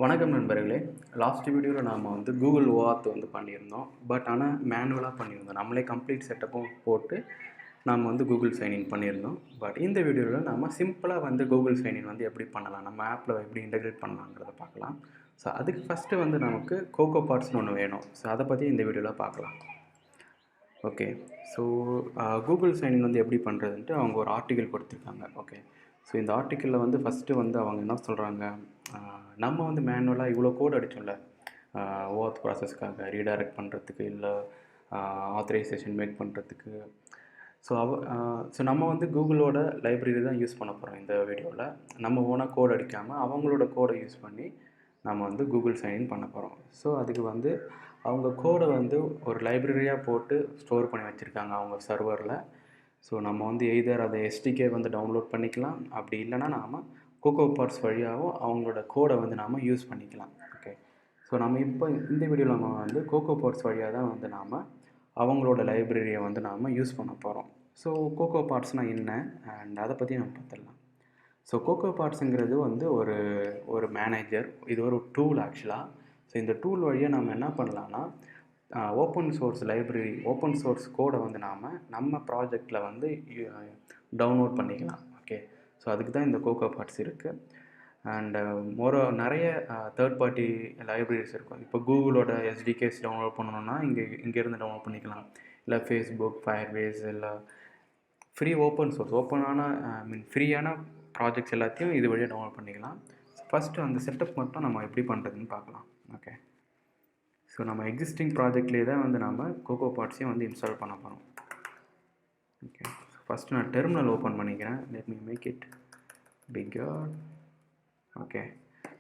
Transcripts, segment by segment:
வணக்கம் நண்பர்களே. லாஸ்ட் வீடியோவில் நாம் கூகுள் ஓஆத் பண்ணியிருந்தோம். பட் ஆனால் மேனுவலாக பண்ணியிருந்தோம். நம்மளே கம்ப்ளீட் செட்டப்பும் போட்டு நாம் கூகுள் சைன்இன் பண்ணியிருந்தோம். பட் இந்த வீடியோவில் நாம் சிம்பிளாக கூகுள் சைன்இன் எப்படி பண்ணலாம், நம்ம ஆப்பில் எப்படி இன்டெகிரேட் பண்ணலாங்கிறத பார்க்கலாம். ஸோ அதுக்கு ஃபஸ்ட்டு நமக்கு கோகோபாட்ஸ்னு ஒன்று வேணும். ஸோ அதை பற்றி இந்த வீடியோவில் பார்க்கலாம். ஓகே, ஸோ கூகுள் சைன்இன் எப்படி பண்ணுறதுன்ட்டு அவங்க ஒரு ஆர்டிக்கல் கொடுத்துருக்காங்க. ஓகே, ஸோ இந்த ஆர்டிக்கலில் ஃபஸ்ட்டு அவங்க என்ன சொல்கிறாங்க, நம்ம மேனுவலாக இவ்வளோ கோட் அடித்தோம்ல ஓஆத் ப்ராசஸ்க்காக ரீடைரக்ட் பண்ணுறதுக்கு, இல்லை ஆத்தரைசேஷன் மேக் பண்ணுறதுக்கு. ஸோ நம்ம கூகுளோட லைப்ரரி தான் யூஸ் பண்ண போகிறோம் இந்த வீடியோவில். நம்ம ஓனாக கோட் அடிக்காமல் அவங்களோட கோடை யூஸ் பண்ணி நம்ம கூகுள் சைன்இன் பண்ண போகிறோம். ஸோ அதுக்கு அவங்க கோடை ஒரு லைப்ரரியாக போட்டு ஸ்டோர் பண்ணி வச்சுருக்காங்க அவங்க சர்வரில். ஸோ நம்ம எய்தர் அதை எஸ்டிகே டவுன்லோட் பண்ணிக்கலாம், அப்படி இல்லைனா நாம் கோகோபாட்ஸ் வழியாகவும் அவங்களோட கோடை நாம் யூஸ் பண்ணிக்கலாம். ஓகே, ஸோ நம்ம இப்போ இந்த வீடியோவில் நம்ம கோகோபாட்ஸ் வழியாக தான் நாம் அவங்களோட லைப்ரரியை நாம் யூஸ் பண்ண போகிறோம். ஸோ கோகோபாட்ஸ்னால் என்ன அண்ட் அதை பற்றி நம்ம பார்த்துடலாம். ஸோ கோகோபாட்ஸுங்கிறது ஒரு மேனேஜர், இது ஒரு டூல் ஆக்சுவலாக. ஸோ இந்த டூல் வழியாக நம்ம என்ன பண்ணலான்னா, open source library, open source கோடை நம்ம ப்ராஜெக்டில் டவுன்லோட் பண்ணிக்கலாம். ஓகே, ஸோ அதுக்கு தான் இந்த கோகோபாட்ஸ் இருக்குது. அண்டு நிறைய தேர்ட் பார்ட்டி லைப்ரரிஸ் இருக்கும். இப்போ கூகுளோட எஸ்டிகேஸ் டவுன்லோட் பண்ணணுன்னா இங்கேருந்து டவுன்லோட் பண்ணிக்கலாம். இல்லை ஃபேஸ்புக், ஃபயர்பேஸ், இல்லை ஃப்ரீ ஓப்பன் சோர்ஸ் ஃப்ரீயான ப்ராஜெக்ட்ஸ் எல்லாத்தையும் இது வழியாக டவுன்லோட் பண்ணிக்கலாம். ஃபஸ்ட்டு அந்த செட்டப் மட்டும் நம்ம எப்படி பண்ணுறதுன்னு பார்க்கலாம். ஓகே, ஸோ நம்ம எக்ஸிஸ்டிங் ப்ராஜெக்ட்லேயே தான் நம்ம கோகோபாட்ஸையும் இன்ஸ்டால் பண்ண போகிறோம். ஓகே, ஃபஸ்ட்டு நான் டெர்மினல் ஓப்பன் பண்ணிக்கிறேன். Let me make it bigger. Okay,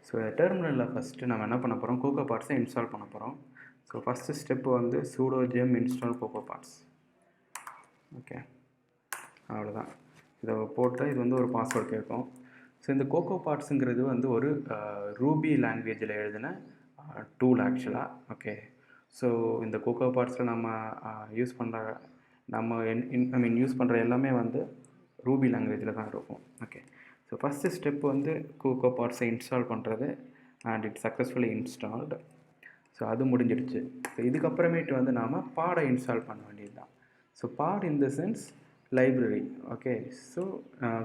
so டெர்மினலில் ஃபஸ்ட்டு நம்ம என்ன பண்ண போகிறோம், கோகோபாட்ஸை இன்ஸ்டால் பண்ண போகிறோம். So first step sudo gem install cocoapods. Okay, அவ்வளோதான். இதை போட்டு இது ஒரு பாஸ்வேர்டு கேட்கும். ஸோ இந்த கோகோபாட்ஸுங்கிறது ஒரு ரூபி லாங்குவேஜில் எழுதின டூல் ஆக்சுவலாக. ஓகே, ஸோ இந்த கோகோபாட்ஸில் நம்ம யூஸ் பண்ணுற எல்லாமே ரூபி லாங்குவேஜில் தான் இருக்கும். ஓகே, ஸோ ஃபஸ்ட்டு ஸ்டெப் கோகோபாட்ஸை இன்ஸ்டால் பண்ணுறது, and it successfully installed. So அது முடிஞ்சிடுச்சு. ஸோ இதுக்கப்புறமேட்டு நாம் பாடை இன்ஸ்டால் பண்ண வேண்டியது தான். So pod in the sense library. Okay, so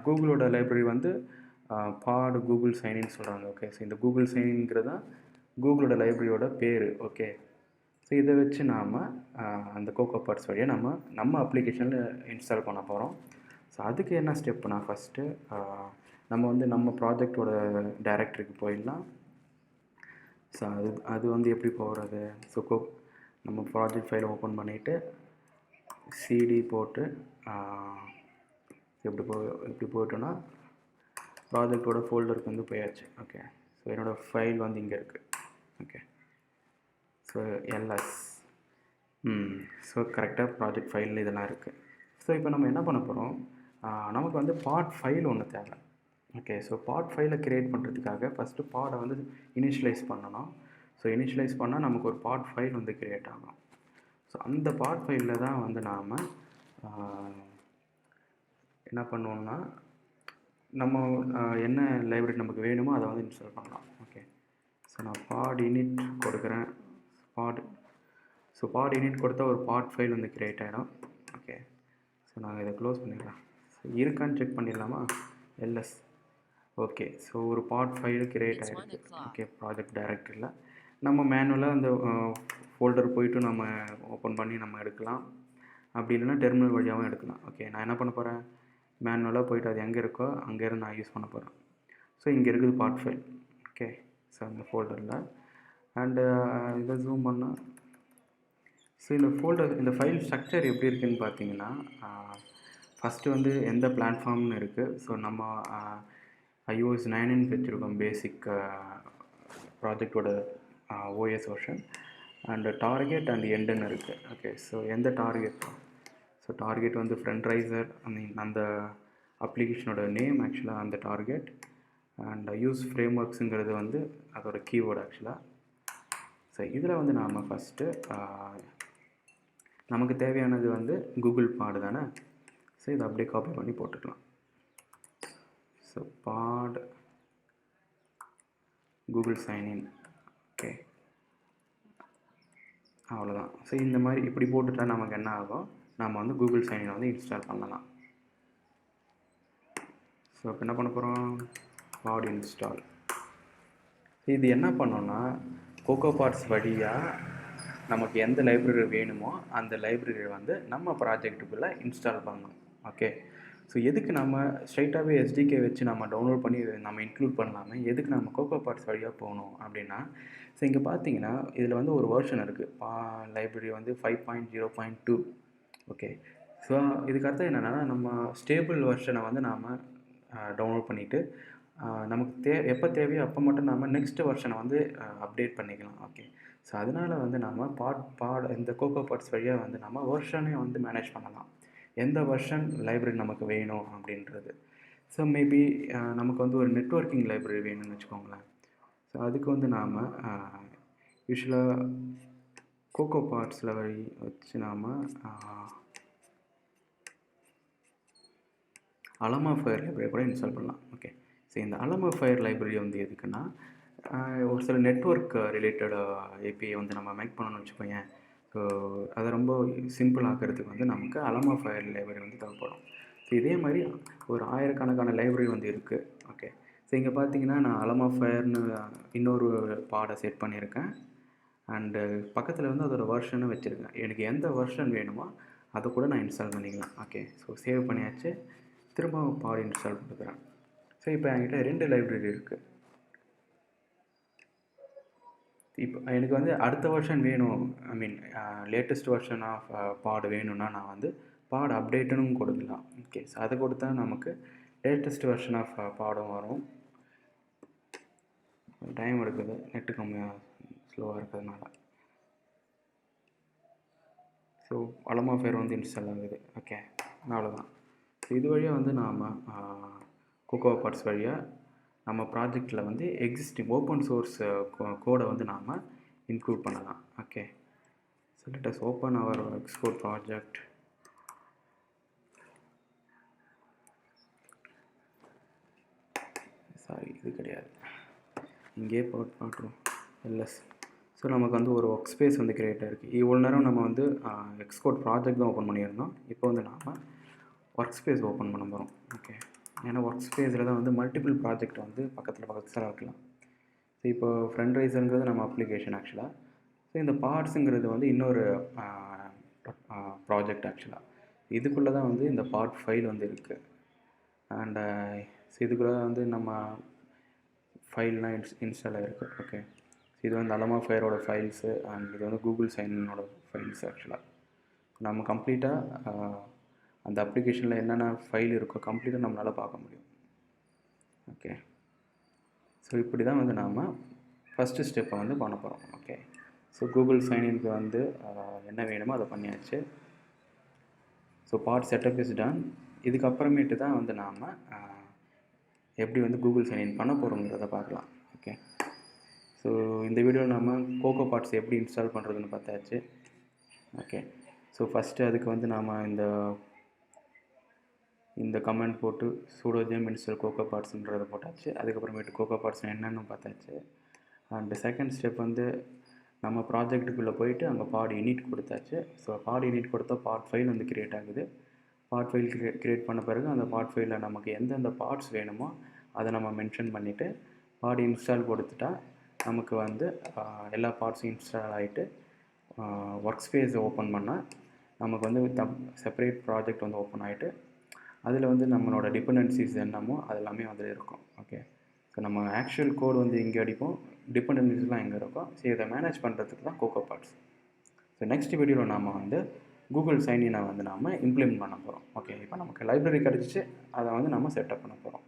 கூகுளோட லைப்ரரி பாடு கூகுள் சைன்இன் சொல்கிறாங்க. ஓகே, ஸோ இந்த கூகுள் சைன்இன்ங்கிறது தான் கூகுளோட லைப்ரரியோட பேர். ஓகே, ஸோ இதை வச்சு நாம் அந்த கோகோபாட்ஸ் வழியாக நம்ம அப்ளிகேஷனில் இன்ஸ்டால் பண்ண போகிறோம். ஸோ அதுக்கு என்ன ஸ்டெப்புனா, ஃபஸ்ட்டு நம்ம ப்ராஜெக்டோட டைரக்டரிக்கு போயிடலாம். ஸோ அது எப்படி போகிறது, ஸோ நம்ம ப்ராஜெக்ட் ஃபைலை ஓப்பன் பண்ணிவிட்டு சிடி போட்டு எப்படி போயிட்டோன்னா ப்ராஜெக்டோட ஃபோல்டருக்கு போயாச்சு. ஓகே, ஸோ என்னோடய ஃபைல் இங்கே இருக்குது. ஓகே, ஸோ எல்எஸ் ஸோ கரெக்டாக ப்ராஜெக்ட் ஃபைலில் இதெல்லாம் இருக்குது. ஸோ இப்போ நம்ம என்ன பண்ண போகிறோம், நமக்கு பார்ட் ஃபைல் ஒன்று தேவை. ஓகே, ஸோ பார்ட் ஃபைலை க்ரியேட் பண்ணுறதுக்காக ஃபஸ்ட்டு பாடை இனிஷியலைஸ் பண்ணணும். ஸோ இனிஷியலைஸ் பண்ணால் நமக்கு ஒரு பார்ட் ஃபைல் க்ரியேட் ஆகும். ஸோ அந்த பார்ட் ஃபைலில் தான் நாம் என்ன பண்ணுவோம்னா, நம்ம என்ன லைப்ரரி நமக்கு வேணுமோ அதை இன்ஸ்டால் பண்ணலாம். ஓகே, ஸோ நான் பாட் இனிட் கொடுக்குறேன். பாட் இனிட் கொடுத்தா ஒரு பார்ட் ஃபைல் க்ரியேட் ஆகிடும். ஓகே, ஸோ நான் இதை க்ளோஸ் பண்ணிடுறேன். ஸோ இருக்கான்னு செக் பண்ணிடலாமா, எல்எஸ். ஓகே, ஸோ ஒரு பார்ட் ஃபைல் க்ரியேட் ஆகிருக்கு. ஓகே, ப்ராஜெக்ட் டைரக்டரியில் நம்ம மேனுவலாக அந்த ஃபோல்டர் போய்ட்டு நம்ம ஓப்பன் பண்ணி நம்ம எடுக்கலாம், அப்படி இல்லைன்னா டெர்மினல் வழியாகவும் எடுக்கலாம். ஓகே, நான் என்ன பண்ண போகிறேன், மேனுவலாக போய்ட்டு அது எங்கே இருக்கோ அங்கேருந்து நான் யூஸ் பண்ண போகிறேன். ஸோ இங்கே இருக்குது பார்ட் ஃபைல். ஓகே, ஸோ அந்த ஃபோல்டரில் அண்டு இதை ஜூம் பண்ணால், ஸோ இந்த ஃபைல் ஸ்ட்ரக்சர் எப்படி இருக்குதுன்னு பார்த்தீங்கன்னா, ஃபஸ்ட்டு எந்த பிளாட்ஃபார்ம்னு இருக்குது. ஸோ நம்ம iOS 9 வச்சுருக்கோம், பேசிக் ப்ராஜெக்டோட OS version. And target and எண்டுன்னு இருக்குது. ஓகே, ஸோ எந்த target, so target friend riser, அந்த அப்ளிகேஷனோட நேம் ஆக்சுவலாக அந்த டார்கெட். அண்ட் யூஸ் ஃப்ரேம் ஒர்க்ஸுங்கிறது அதோட கீவேர்டு ஆக்சுவலாக. ஸோ இதில் நாம் ஃபஸ்ட்டு நமக்கு தேவையானது கூகுள் பாடு தானே. ஸோ இதை அப்படியே காப்பி பண்ணி போட்டுக்கலாம். ஸோ பாட் கூகுள் சைன்இன். ஓகே, அவ்வளோதான். ஸோ இந்த மாதிரி இப்படி போட்டுட்டா நமக்கு என்ன ஆகும், நம்ம வந்து கூகுள் சைன்இன் வந்து இன்ஸ்டால் பண்ணலாம். ஸோ இப்போ என்ன பண்ண போகிறோம், பாட் இன்ஸ்டால். இது என்ன பண்ணோன்னா, கோகோபாட்ஸ் வழியாக நமக்கு எந்த லைப்ரரி வேணுமோ அந்த லைப்ரரி வந்து நம்ம ப்ராஜெக்ட்டுக்குள்ளே இன்ஸ்டால் பண்ணணும். ஓகே, ஸோ எதுக்கு நம்ம ஸ்ட்ரைட்டாகவே எஸ்டிகே வச்சு நம்ம டவுன்லோட் பண்ணி நம்ம இன்க்ளூட் பண்ணலாமல் எதுக்கு நம்ம கோகோபாட்ஸ் வழியாக போகணும் அப்படின்னா, ஸோ இங்கே பார்த்தீங்கன்னா இதில் வந்து ஒரு வெர்ஷன் இருக்குது, லைப்ரரி வந்து 5.0.2. ஓகே, ஸோ இதுக்கு அர்த்தம் என்னென்னா, நம்ம ஸ்டேபிள் வெர்ஷனை வந்து நாம் டவுன்லோட் பண்ணிவிட்டு நமக்கு எப்போ தேவையோ அப்போ மட்டும் நாம் நெக்ஸ்ட் வெர்ஷனை வந்து அப்டேட் பண்ணிக்கலாம். ஓகே, ஸோ அதனால் வந்து நம்ம இந்த கோகோபாட்ஸ் வழியாக வந்து நம்ம வெர்ஷனே வந்து மேனேஜ் பண்ணலாம், எந்த வெர்ஷன் லைப்ரரி நமக்கு வேணும் அப்படின்றது. ஸோ மேபி நமக்கு வந்து ஒரு நெட்வொர்க்கிங் லைப்ரரி வேணும்னு வச்சுக்கோங்களேன். ஸோ அதுக்கு வந்து நாம் யூஸ்வலாக கோகோபாட்ஸில் வச்சு நாம் அலமாஃபயர் லைப்ரரி கூட இன்ஸ்டால் பண்ணலாம். ஓகே, ஸோ இந்த அலமாஃபயர் லைப்ரரி வந்து எதுக்குன்னா, ஒரு சில நெட்வொர்க் ரிலேட்டட் ஏபிஐ வந்து நம்ம மேக் பண்ணணும்னு வச்சுக்கோங்க. ஸோ அதை ரொம்ப சிம்பிள் ஆக்கிறதுக்கு வந்து நமக்கு அலமாஃபயர் லைப்ரரி வந்து தேவைப்படும். ஸோ இதே மாதிரி ஒரு ஆயிரக்கணக்கான லைப்ரரி வந்து இருக்குது. ஓகே, ஸோ இங்கே பார்த்தீங்கன்னா நான் அலமாஃபயர்னு இன்னொரு பாடை செட் பண்ணியிருக்கேன். அண்டு பக்கத்தில் வந்து அதோடய வெர்ஷனும் வச்சுருக்கேன். எனக்கு எந்த வெர்ஷன் வேணுமோ அதை கூட நான் இன்ஸ்டால் பண்ணிக்கலாம். ஓகே, ஸோ சேவ் பண்ணியாச்சு. திரும்ப பாட் இன்ஸ்டால் பண்ணுறேன். ஸோ இப்போ என்கிட்ட 2 லைப்ரரி இருக்குது. இப்போ எனக்கு வந்து அடுத்த வெர்ஷன் வேணும், ஐ மீன் லேட்டஸ்ட் வெர்ஷன் ஆஃப் பாட் வேணும்னா நான் வந்து பாட் அப்டேட்டுன்னு கொடுக்கலாம். ஓகே, ஸோ அதை கொடுத்தா நமக்கு லேட்டஸ்ட் வெர்ஷன் ஆஃப் பாடும் வரும். டைம் எடுக்குது, நெட்டு கம்மியாக ஸ்லோவாக இருக்கிறதுனால. ஸோ அலமாஃபயர் வந்து இன்ஸ்டால் ஆகுது. ஓகே, அவ்வளோதான். ஸோ இது வழியாக வந்து நாம் கோகோபாட்ஸ் வழியாக நம்ம ப்ராஜெக்டில் வந்து எக்ஸிஸ்டிங் ஓப்பன் சோர்ஸ் கோடை வந்து நாம் இன்க்ளூட் பண்ணலாம். Okay, so let us open our Xcode project. Sorry, இது கிடையாது, இங்கே பார்க்குறோம் எல்எஸ். ஸோ நமக்கு வந்து ஒரு ஒர்க் ஸ்பேஸ் வந்து க்ரியேட் ஆகிருக்கு. இவ்வளோ நேரம் நம்ம வந்து எக்ஸ்கோட் ப்ராஜெக்ட் தான் ஓப்பன் பண்ணியிருந்தோம். இப்போ வந்து நாம் ஒர்க் ஸ்பேஸ் ஓப்பன் பண்ண போகிறோம். ஓகே, ஏன்னா ஒர்க் ஸ்பேஸில் தான் வந்து மல்டிபிள் ப்ராஜெக்ட் வந்து பக்கத்தில் இருக்கலாம். ஸோ இப்போ ஃப்ரண்ட் ரைஸருங்கிறது நம்ம அப்ளிகேஷன் ஆக்சுவலாக. ஸோ இந்த பார்ட்ஸுங்கிறது வந்து இன்னொரு ப்ராஜெக்ட் ஆக்சுவலாக. இதுக்குள்ளே தான் வந்து இந்த பார்ட் ஃபைல் வந்து இருக்குது. அண்டு ஸோ இதுக்குள்ளே வந்து நம்ம ஃபைல்லாம் இன்ஸ்டால் ஆகிருக்கு. ஓகே, இது வந்து அலமாஃபயரோட ஃபைல்ஸு அண்ட் இது வந்து கூகுள் சைன்இனோட ஃபைல்ஸ் ஆக்சுவலாக. நம்ம கம்ப்ளீட்டாக அந்த அப்ளிகேஷனில் என்னென்ன ஃபைல் இருக்கோ கம்ப்ளீட்டாக நம்மளால் பார்க்க முடியும். ஓகே, ஸோ இப்படி தான் வந்து நாம் ஃபஸ்ட்டு ஸ்டெப்பை வந்து பண்ண போகிறோம். ஓகே, ஸோ கூகுள் சைன்இனுக்கு வந்து என்ன வேணுமோ அதை பண்ணியாச்சு. So part setup is done. இதுக்கப்புறமேட்டு தான் வந்து நாம் எப்படி வந்து கூகுள் சைன்இன் பண்ண போகிறோங்கிறத பார்க்கலாம். ஓகே, ஸோ இந்த வீடியோவில் நம்ம கோகோபாட்ஸ் எப்படி இன்ஸ்டால் பண்ணுறதுன்னு பார்த்தாச்சு. ஓகே, ஸோ ஃபஸ்ட்டு அதுக்கு வந்து நாம் இந்த கமெண்ட் போட்டு sudo gem install cocoapodsன்றதை போட்டாச்சு. அதுக்கப்புறமேட்டு கோகோபாட்ஸ் என்னென்னு பார்த்தாச்சு. அண்ட் செகண்ட் ஸ்டெப் வந்து நம்ம ப்ராஜெக்ட்டுக்குள்ளே போயிட்டு அங்கே பாட் இனிட் கொடுத்தாச்சு. ஸோ பாட் இனிட் கொடுத்தா பார்ட் ஃபைல் வந்து க்ரியேட் ஆகுது. பார்ட் ஃபைல் க்ரியேட் பண்ண பிறகு அந்த பார்ட் ஃபைலில் நமக்கு எந்தெந்த பார்ட்ஸ் வேணுமோ அதை நம்ம மென்ஷன் பண்ணிவிட்டு பாட் இன்ஸ்டால் கொடுத்துட்டா நமக்கு வந்து எல்லா பார்ட்ஸும் இன்ஸ்டால் ஆகிட்டு ஒர்க் ஸ்பேஸை ஓப்பன் பண்ணால் நமக்கு வந்து செப்பரேட் ப்ராஜெக்ட் வந்து ஓப்பன் ஆகிட்டு அதில் வந்து நம்மளோட டிபெண்டன்சிஸ் என்னமோ அது எல்லாமே அதில் இருக்கும். ஓகே, ஸோ நம்ம ஆக்சுவல் கோட் வந்து இங்கே அடிப்போம், டிபெண்டன்சிஸ்லாம் எங்கே இருக்கும். ஸோ இதை மேனேஜ் பண்ணுறதுக்கு தான் கோகோபாட்ஸ். ஸோ நெக்ஸ்ட் வீடியோவில் நாம் வந்து கூகுள் சைன்இனை வந்து நாம் இம்ப்ளிமெண்ட் பண்ண போகிறோம். ஓகே, இப்போ நமக்கு லைப்ரரி கிடச்சிச்சு, அதை வந்து நம்ம செட்டப் பண்ண போகிறோம்.